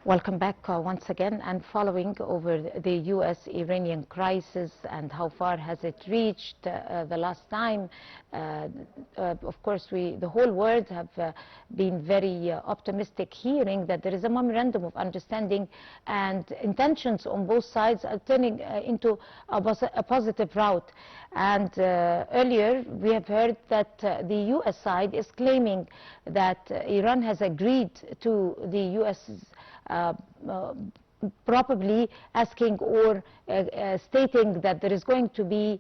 Welcome back once again, and following over the U.S.-Iranian crisis and how far has it reached the last time. Of course, the whole world have been very optimistic, hearing that there is a memorandum of understanding and intentions on both sides are turning into a positive route. And earlier we have heard that the U.S. side is claiming that Iran has agreed to the U.S.'s probably asking or stating that there is going to be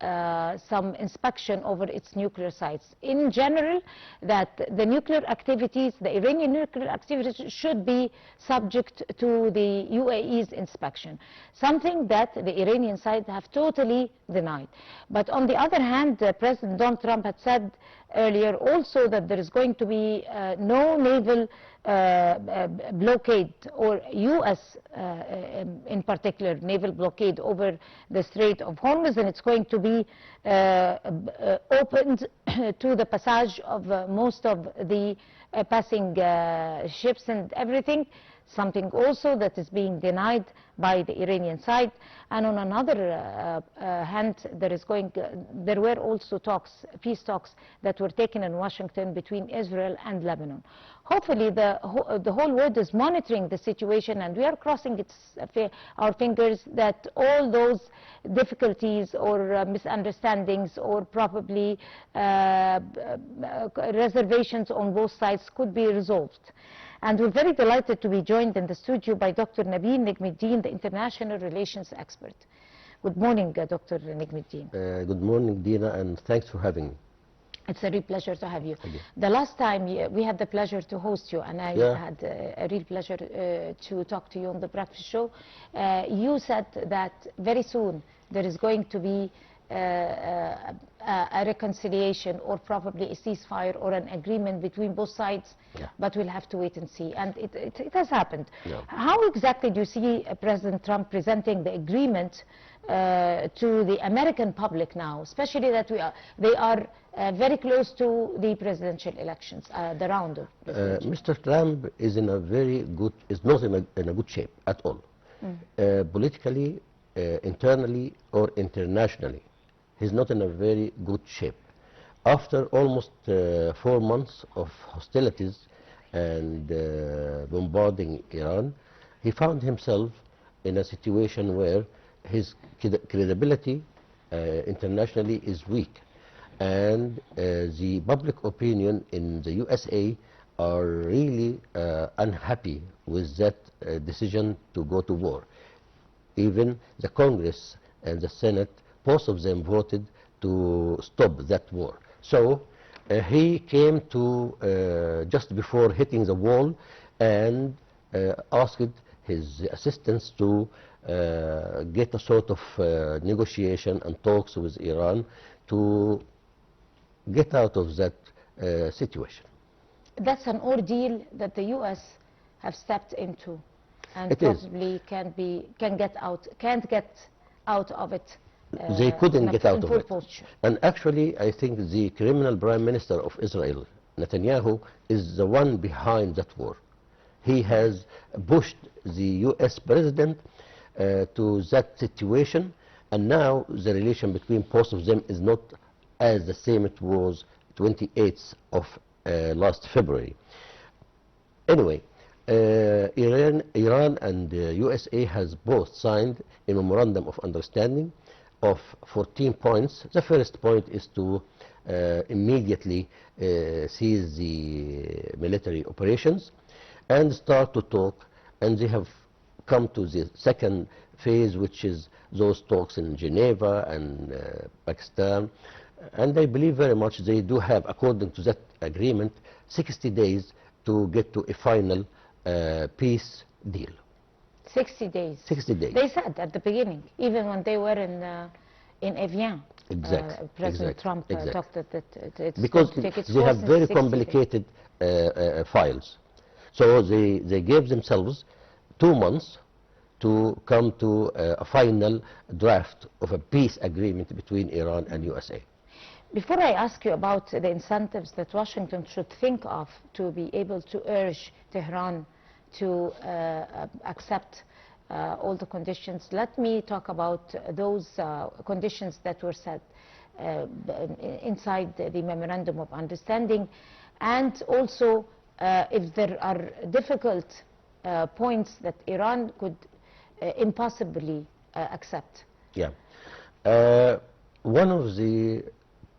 some inspection over its nuclear sites. In general, that the nuclear activities, the Iranian nuclear activities should be subject to the UAE's inspection, something that the Iranian side have totally denied. But on the other hand, President Donald Trump had said earlier also that there is going to be no naval blockade, or U.S. In particular naval blockade over the Strait of Hormuz, and it's going to be opened to the passage of most of the passing ships and everything, something also that is being denied by the Iranian side. And on another hand, there were also talks, peace talks that were taken in Washington between Israel and Lebanon. Hopefully the whole world is monitoring the situation, and we are crossing our fingers that all those difficulties or misunderstandings or probably reservations on both sides could be resolved. And we're very delighted to be joined in the studio by Dr. Nabil, the international relations expert. Good morning, Dr. Negm. Good morning, Dina, and thanks for having me. It's a real pleasure to have you. The last time we had the pleasure to host you, and I had a real pleasure to talk to you on the breakfast show. You said that very soon there is going to be a reconciliation or probably a ceasefire or an agreement between both sides, but we'll have to wait and see. And it has happened. How exactly do you see President Trump presenting the agreement to the American public now, especially that they are very close to the presidential elections, the round of Mr. Trump is in a is not in a good shape at all, politically, internally or internationally. He's not in a very good shape. After almost 4 months of hostilities and bombarding Iran, he found himself in a situation where his credibility internationally is weak, and the public opinion in the USA are really unhappy with that decision to go to war. Even the Congress and the Senate, both of them voted to stop that war. So he came to just before hitting the wall and asked his assistants to get a sort of negotiation and talks with Iran to get out of that situation. That's an ordeal that the U.S. have stepped into, and it possibly can't get out of it. They couldn't get out of it. And actually, I think the criminal prime minister of Israel, Netanyahu, is the one behind that war. He has pushed the U.S. president to that situation, and now the relation between both of them is not as the same it was 28th of last February. Anyway, Iran and USA has both signed a memorandum of understanding of 14 points. The first point is to immediately cease the military operations and start to talk, and they have come to the second phase, which is those talks in Geneva and Pakistan. And I believe very much they do have, according to that agreement, 60 days to get to a final peace deal. 60 days. 60 days. They said at the beginning, even when they were in Evian. Exactly. President Trump talked that it's because going to take its they have very 60 complicated files. So they gave themselves 2 months to come to a final draft of a peace agreement between Iran and USA. Before I ask you about the incentives that Washington should think of to be able to urge Tehran to accept all the conditions. Let me talk about those conditions that were set inside the Memorandum of Understanding, and also if there are difficult points that Iran could impossibly accept. Yeah. One of the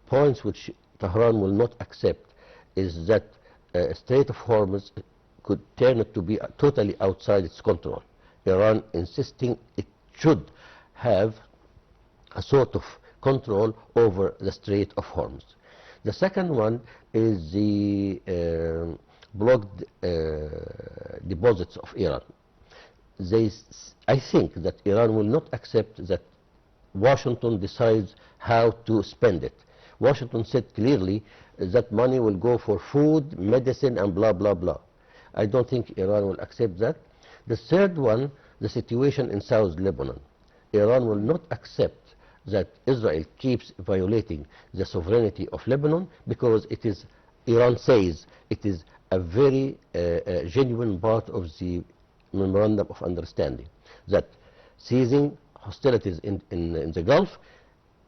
points which Tehran will not accept is that Strait of Hormuz could turn it to be totally outside its control. Iran insisting it should have a sort of control over the Strait of Hormuz. The second one is the blocked deposits of Iran. I think that Iran will not accept that Washington decides how to spend it. Washington said clearly that money will go for food, medicine, and blah, blah, blah. I don't think Iran will accept that. The third one, the situation in South Lebanon. Iran will not accept that Israel keeps violating the sovereignty of Lebanon, because it is, Iran says, it is a very genuine part of the Memorandum of Understanding, that ceasing hostilities in the Gulf,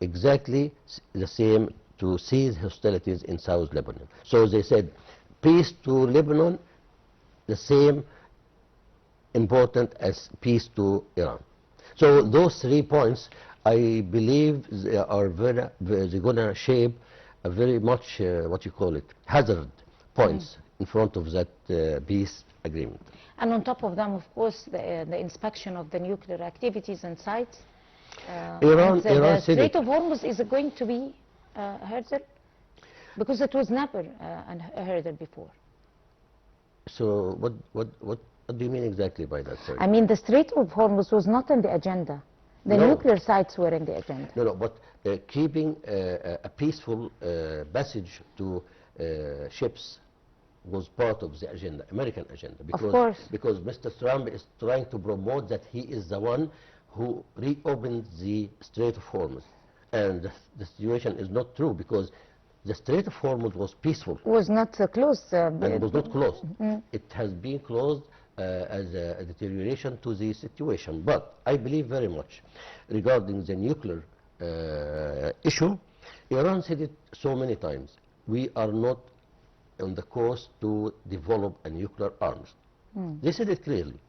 exactly the same to cease hostilities in South Lebanon. So they said peace to Lebanon, the same important as peace to Iran. So those 3 points, I believe they are they're going to shape a very much, what you call it, hazard points in front of that peace agreement. And on top of them, of course, the inspection of the nuclear activities and sites. Iran the said Strait of Hormuz is going to be a hurdle? Because it was never a hurdle before. So what do you mean exactly by that, sir? I mean, the Strait of Hormuz was not on the agenda. The nuclear sites were in the agenda. No, but keeping a peaceful passage to ships was part of the agenda, American agenda. Because, of course. Because Mr. Trump is trying to promote that he is the one who reopened the Strait of Hormuz. And the situation is not true, because the Strait of Hormuz was peaceful. Was not closed. And it was not closed. It has been closed as a deterioration to the situation. But I believe very much regarding the nuclear issue. Iran said it so many times. We are not on the course to develop a nuclear arms. They said it clearly.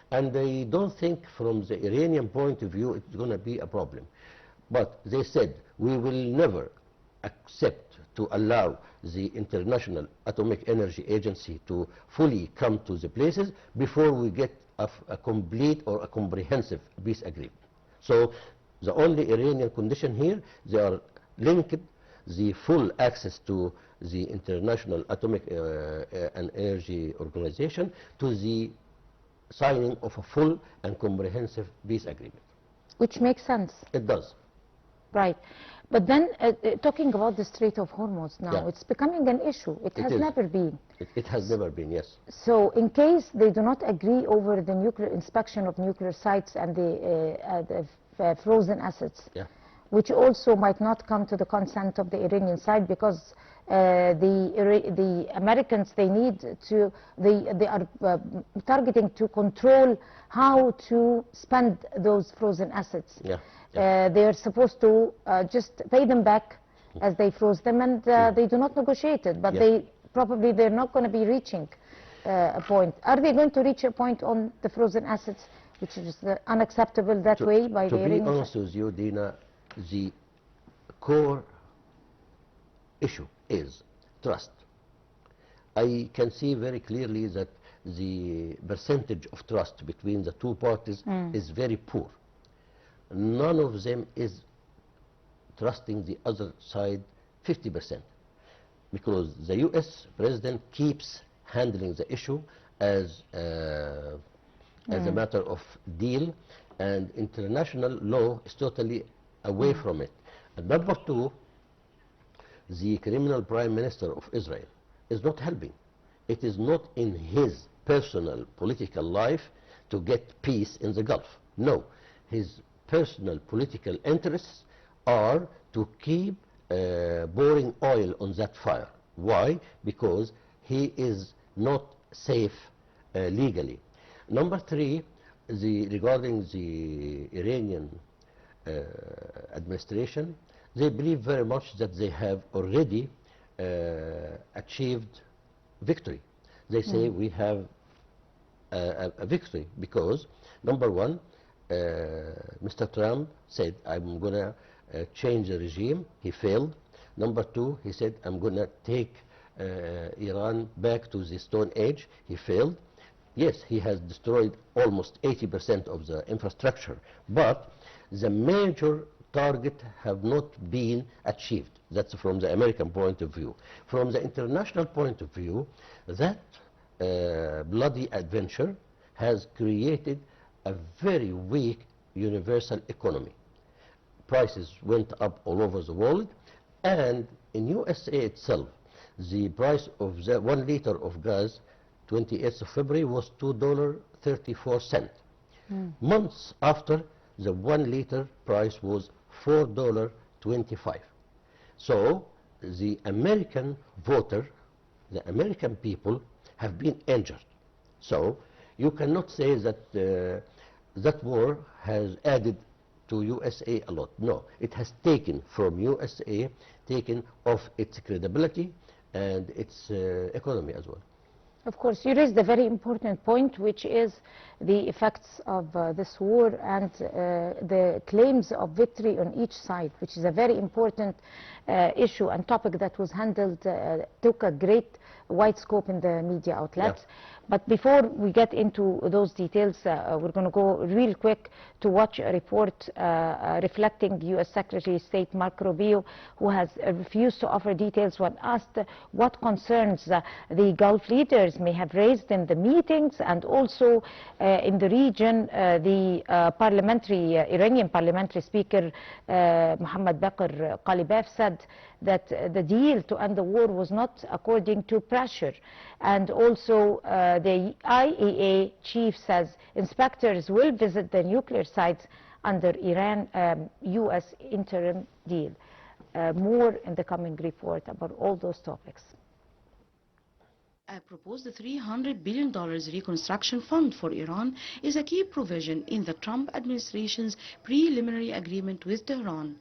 And they don't think from the Iranian point of view it's going to be a problem. But they said, we will never accept to allow the International Atomic Energy Agency to fully come to the places before we get a complete or a comprehensive peace agreement. So the only Iranian condition here, they are linked the full access to the International Atomic and Energy Organization to the signing of a full and comprehensive peace agreement. Which makes sense. It does. Right. But then, talking about the Strait of Hormuz now, it's becoming an issue. It has never been. It has never been, yes. So in case they do not agree over the nuclear inspection of nuclear sites and the frozen assets, which also might not come to the consent of the Iranian side, because the Americans, they are targeting to control how to spend those frozen assets. They are supposed to just pay them back as they froze them, and they do not negotiate it, but they're not going to be reaching a point. Are they going to reach a point on the frozen assets, which is unacceptable that way by the Iranian side? To be honest with you, Dina, the core issue is trust. I can see very clearly that the percentage of trust between the two parties is very poor. None of them is trusting the other side 50%, because the U.S. president keeps handling the issue as a matter of deal, and international law is totally away from it. And number two, the criminal prime minister of Israel is not helping. It is not in his personal political life to get peace in the Gulf. No, his personal political interests are to keep pouring oil on that fire. Why? Because he is not safe legally. Number three, regarding the Iranian administration, they believe very much that they have already achieved victory. They say we have a victory because, number one, Mr. Trump said, I'm going to change the regime. He failed. Number two, he said, I'm going to take Iran back to the Stone Age. He failed. Yes, he has destroyed almost 80% of the infrastructure, but the major target have not been achieved. That's from the American point of view. From the international point of view, that bloody adventure has created a very weak universal economy. Prices went up all over the world, and in USA itself, the price of the 1 liter of gas 28th of February was $2.34. Months after, the 1 liter price was $4.25. So the American voter, the American people have been injured. So you cannot say that that war has added to USA a lot. No, it has taken from USA, taken off its credibility and its economy as well. Of course, you raised a very important point, which is the effects of this war and the claims of victory on each side, which is a very important issue and topic that was handled, took a great wide scope in the media outlets. Yeah. But before we get into those details, we're going to go real quick to watch a report reflecting U.S. Secretary of State Marco Rubio, who has refused to offer details when asked what concerns the Gulf leaders may have raised in the meetings, and also in the region. The Iranian parliamentary speaker Mohammad Baqir Qalibaf said that the deal to end the war was not according to pressure. And also the IAEA chief says inspectors will visit the nuclear sites under Iran-US interim deal. More in the coming report about all those topics. A proposed $300 billion reconstruction fund for Iran is a key provision in the Trump administration's preliminary agreement with Tehran.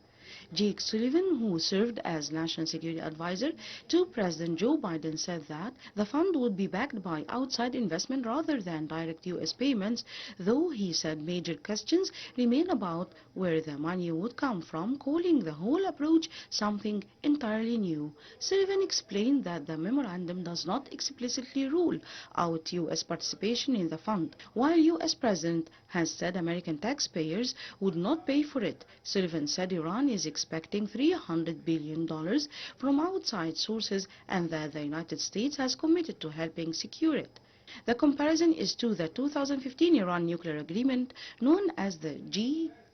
Jake Sullivan, who served as National Security Advisor to President Joe Biden, said that the fund would be backed by outside investment rather than direct U.S. payments, though he said major questions remain about where the money would come from, calling the whole approach something entirely new. Sullivan explained that the memorandum does not explicitly rule out U.S. participation in the fund. While U.S. President has said American taxpayers would not pay for it, Sullivan said Iran is expecting $300 billion from outside sources and that the United States has committed to helping secure it. The comparison is to the 2015 Iran nuclear agreement known as the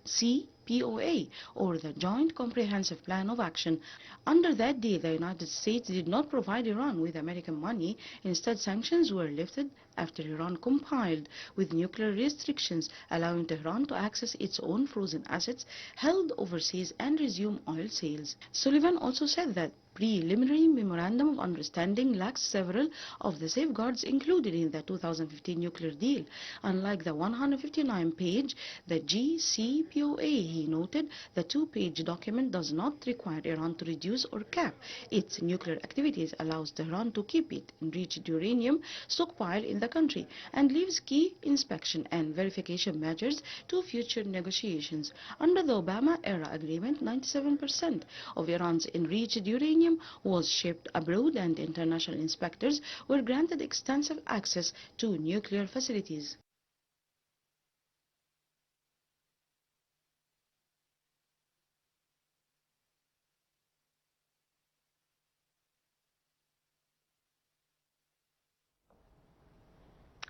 JCPOA, or the Joint Comprehensive Plan of Action. Under that deal, the United States did not provide Iran with American money. Instead, sanctions were lifted after Iran complied with nuclear restrictions, allowing Tehran to access its own frozen assets held overseas and resume oil sales. Sullivan also said that preliminary memorandum of understanding lacks several of the safeguards included in the 2015 nuclear deal. Unlike the 159-page, the JCPOA, he noted, the two-page document does not require Iran to reduce or cap its nuclear activities, allows Tehran to keep its enriched uranium stockpile in the country, and leaves key inspection and verification measures to future negotiations. Under the Obama-era agreement, 97% of Iran's enriched uranium was shipped abroad, and international inspectors were granted extensive access to nuclear facilities.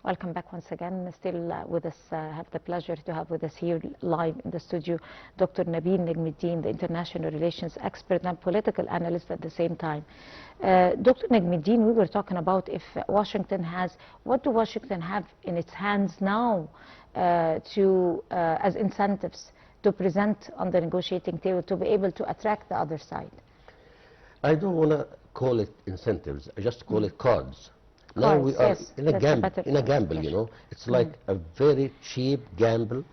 Welcome back once again. Still with us, have the pleasure to have with us here live in the studio Dr. Nabil Negm, the international relations expert and political analyst at the same time. Dr. Negm, we were talking about if Washington has, what do Washington have in its hands now as incentives to present on the negotiating table to be able to attract the other side? I don't want to call it incentives, I just call it cards. Now Cars, we are yes, in a that's a better gamble, you expression. know. It's like a very cheap gamble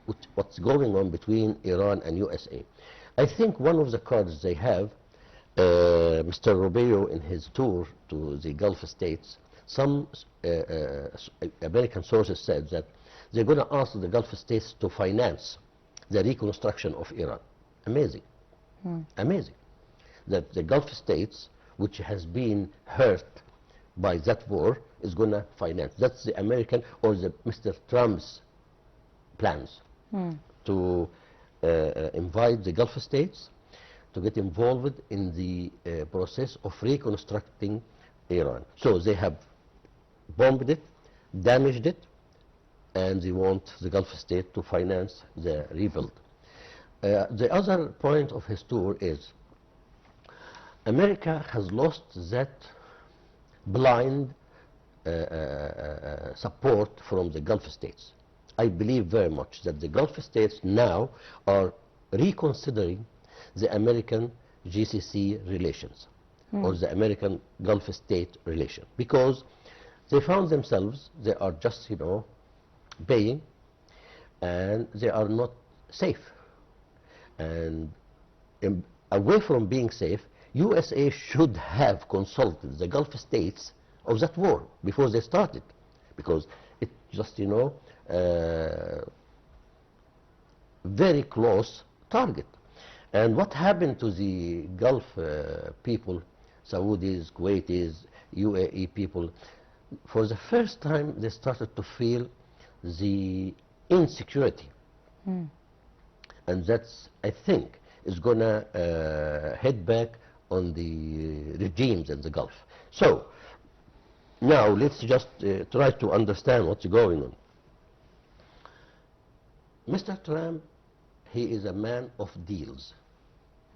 with what's going on between Iran and USA. I think one of the cards they have, Mr. Rubio in his tour to the Gulf states, some American sources said that they're going to ask the Gulf states to finance the reconstruction of Iran. Amazing. Amazing. That the Gulf states, which has been hurt by that war, is going to finance. That's the American or the Mr. Trump's plans to invite the Gulf states to get involved in the process of reconstructing Iran. So they have bombed it, damaged it, and they want the Gulf state to finance the rebuild. The other point of his tour is America has lost that blind support from the Gulf states. I believe very much that the Gulf states now are reconsidering the American GCC relations or the American Gulf state relation, because they found themselves, they are just, you know, paying, and they are not safe. And away from being safe, USA should have consulted the Gulf states of that war before they started, because it just, you know, very close target. And what happened to the Gulf people, Saudis, Kuwaitis, UAE people, for the first time they started to feel the insecurity. And that's, I think, is going to head back on the regimes in the Gulf. So, now let's just try to understand what's going on. Mr. Trump, he is a man of deals,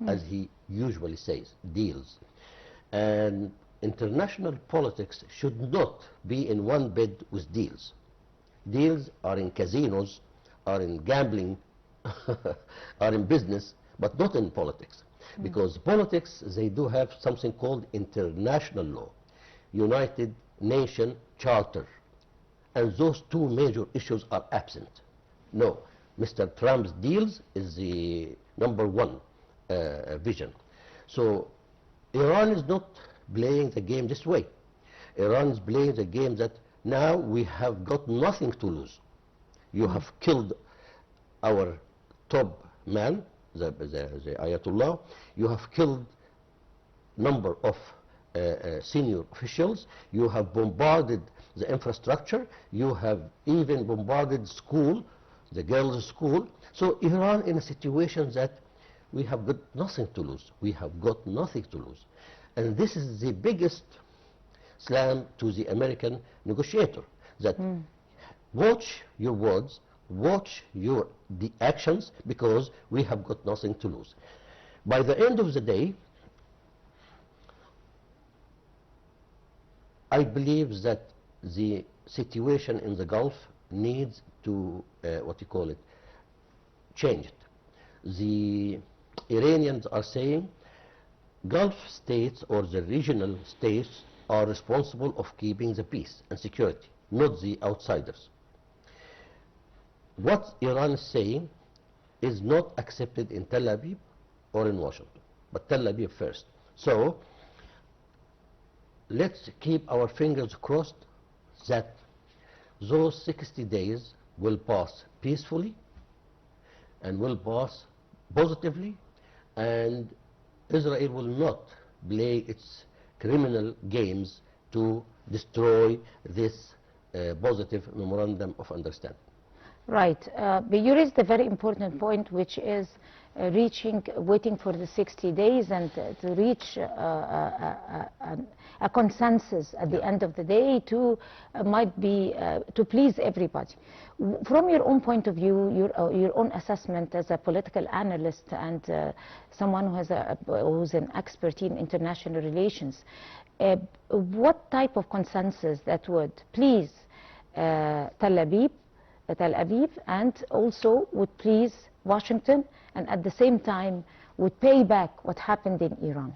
as he usually says, deals. And international politics should not be in one bed with deals. Deals are in casinos, are in gambling, are in business, but not in politics. Because politics, they do have something called international law, United Nations Charter. And those two major issues are absent. No, Mr. Trump's deals is the number one vision. So Iran is not playing the game this way. Iran is playing the game that now we have got nothing to lose. You have killed our top man, the Ayatollah. You have killed number of senior officials. You have bombarded the infrastructure. You have even bombarded school, the girls' school. So Iran in a situation that we have got nothing to lose. We have got nothing to lose. And this is the biggest slam to the American negotiator, that watch your words, watch the actions, because we have got nothing to lose. By the end of the day, I believe that the situation in the Gulf needs to, change it. The Iranians are saying Gulf states or the regional states are responsible of keeping the peace and security, not the outsiders. What Iran is saying is not accepted in Tel Aviv or in Washington, but Tel Aviv first. So let's keep our fingers crossed that those 60 days will pass peacefully and will pass positively, and Israel will not play its criminal games to destroy this positive memorandum of understanding. Right. But you raised a very important point, which is waiting for the 60 days and to reach a consensus at the end of the day to to please everybody. From your own point of view, your own assessment as a political analyst and someone who's an expert in international relations, what type of consensus that would please Tel Aviv, and also would please Washington, and at the same time would pay back what happened in Iran?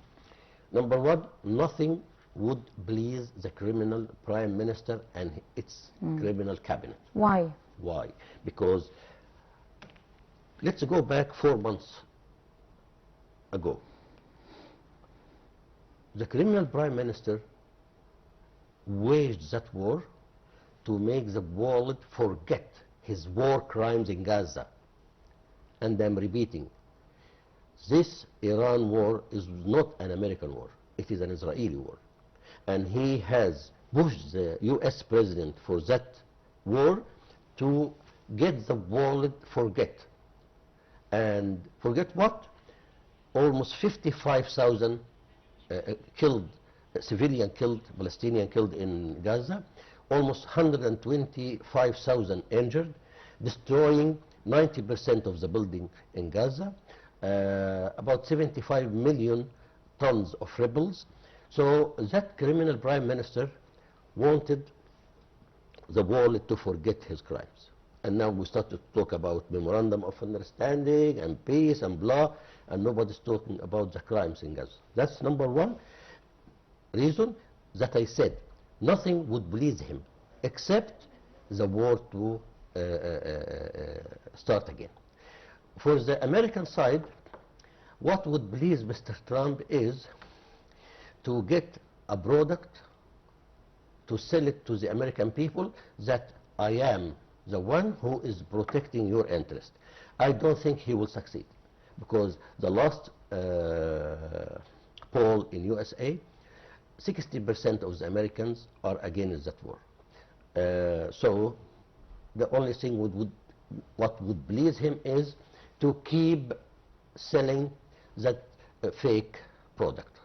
Number one, nothing would please the criminal prime minister and its criminal cabinet. Why? Why? Because let's go back 4 months ago. The criminal prime minister waged that war to make the world forget his war crimes in Gaza. And I'm repeating, this Iran war is not an American war, it is an Israeli war. And he has pushed the US president for that war to get the world forget. And forget what? Almost 55,000 killed, civilian killed, Palestinian killed in Gaza, almost 125,000 injured, destroying 90% of the building in Gaza, about 75 million tons of rebels. So that criminal prime minister wanted the world to forget his crimes. And now we start to talk about memorandum of understanding and peace and blah, and nobody's talking about the crimes in Gaza. That's number one reason that I said nothing would please him except the war to start again. For the American side, what would please Mr. Trump is to get a product to sell it to the American people that I am the one who is protecting your interest. I don't think he will succeed because the last poll in USA, 60% of the Americans are against that war. So the only thing what would please him is to keep selling that fake product.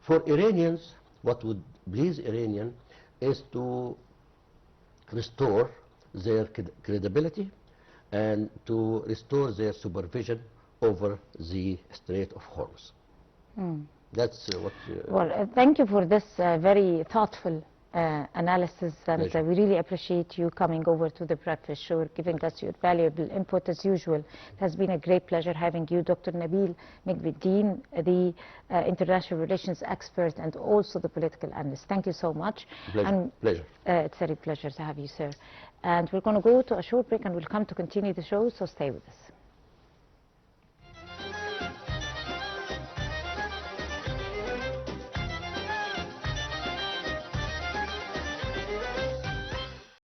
For Iranians, what would please Iranian is to restore their credibility and to restore their supervision over the Strait of Hormuz. That's what... Well, thank you for this very thoughtful analysis, and we really appreciate you coming over to the Breakfast Show, giving us your valuable input as usual. It has been a great pleasure having you, Dr. Nabil Negm, the international relations expert and also the political analyst. Thank you so much. Pleasure. It's a real pleasure to have you, sir. And we're going to go to a short break and we'll come to continue the show, so stay with us.